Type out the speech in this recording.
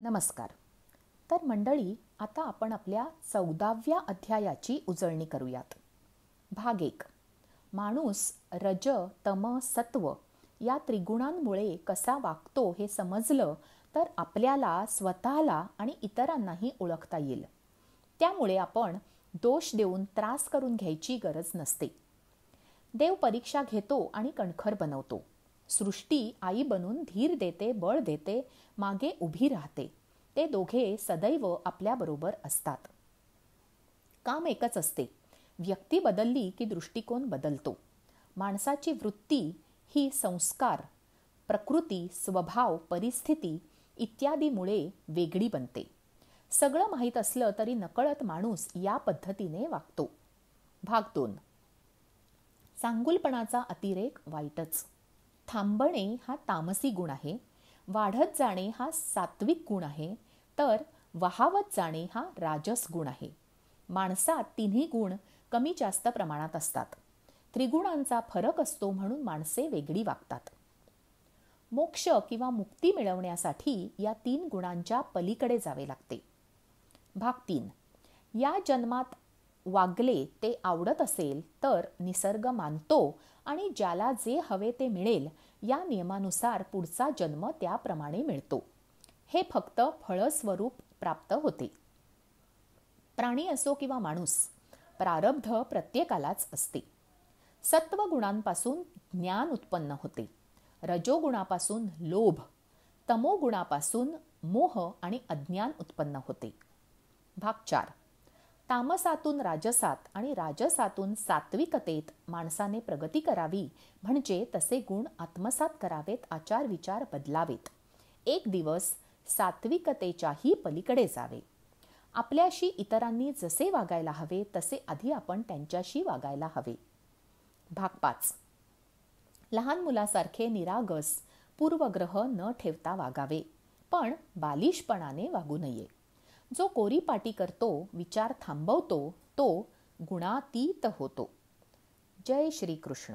नमस्कार. तर मंडळी, आता आपण आपल्या 14व्या अध्यायाची उजळणी करूयात. भाग 1. माणूस रज, तम, सत्व या त्रिगुणांमुळे कसा वागतो हे समजलं तर आपल्याला, स्वतःला आणि इतरांनाही ओळखता येईल. त्यामुळे आपण दोष देऊन त्रास करून घ्यायची गरज नसते. देव परीक्षा घेतो आणि कणखर बनवतो. सृष्टी आई बनून धीर देते, बळ देते, मागे उभी राहते. ते दोघे सदैव आपल्याबरोबर असतात. काम एकच असते. व्यक्ती बदलली की दृष्टिकोन बदलतो. माणसाची वृत्ती ही संस्कार, प्रकृती, स्वभाव, परिस्थिती इत्यादीमुळे वेगळी बनते. सगळं माहीत असलं तरी नकळत माणूस या पद्धतीने वागतो. भाग 2. चांगुलपणाचा अतिरेक वाईटच. थांबणे हा तामसी गुण आहे. वाढत जाणे हा सात्विक गुण आहे. तर वहावत जाणे हा राजस गुण आहे. माणसात तिन्ही गुण कमी जास्त प्रमाणात असतात. त्रिगुणांचा फरक असतो म्हणून माणसे वेगळी वागतात. मोक्ष किंवा मुक्ती मिळवण्यासाठी या 3 गुणांच्या पलीकडे जावे लागते. भाग 3. या जन्मात वागले ते आवडत असेल तर निसर्ग मानतो आणि ज्याला जे हवे ते मिळेल या नियमानुसार पुढचा जन्म त्याप्रमाणे मिळतो. हे फक्त फळस्वरूप प्राप्त होते. प्राणी असो किंवा माणूस, प्रारब्ध प्रत्येकालाच असते. सत्वगुणांपासून ज्ञान उत्पन्न होते. रजोगुणापासून लोभ, तमोगुणापासून मोह आणि अज्ञान उत्पन्न होते. भाग 4. तामसातून राजसात आणि राजसातून सात्विकतेत माणसाने प्रगती करावी, म्हणजे तसे गुण आत्मसात करावेत, आचार विचार बदलावेत. एक दिवस सात्विकतेच्याही पलीकडे जावे. आपल्याशी इतरांनी जसे वागायला हवे तसे आधी आपण त्यांच्याशी वागायला हवे. भाग 5. लहान मुलासारखे निरागस, पूर्वग्रह न ठेवता वागावे, पण बालिशपणाने वागू नये. जो कोरीपाटी करतो, विचार थांबवतो, तो गुणातीत होतो. जय श्री कृष्ण.